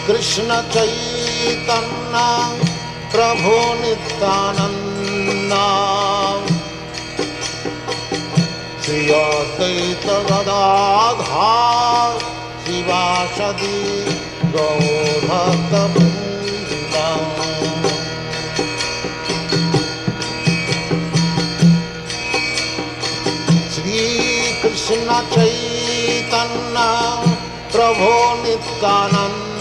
Krishna Chaitanya Prabhu Nityanand Shri Advaita Gadadhar शिवासदि गौरभक्तवृंद। Shri Krishna Chaitanya Prabhu Nityanand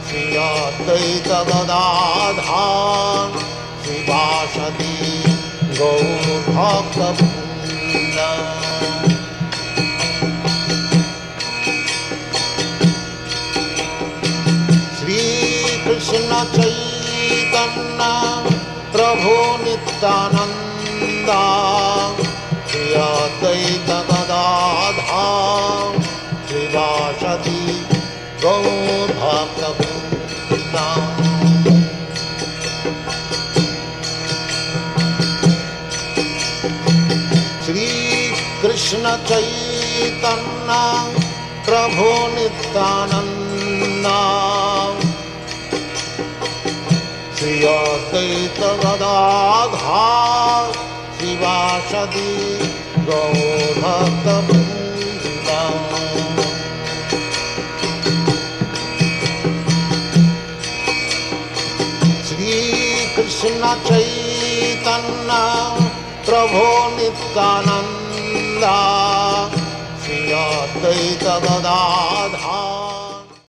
Shri Advaita Gadadhar शिवासदि गौरभक्तवृंद। Shri Krishna Chaitanya Prabhu Nityanand Shri Advaita Gadadhar शिवासदि गौरभक्तवृंद। Shri Krishna Chaitanya Prabhu Nityanand Shri Advaita Gadadhar शिवासदि गौरभक्तवृंद। Shri Krishna Chaitanya Prabhu Nityanand Shri Advaita Gadadhar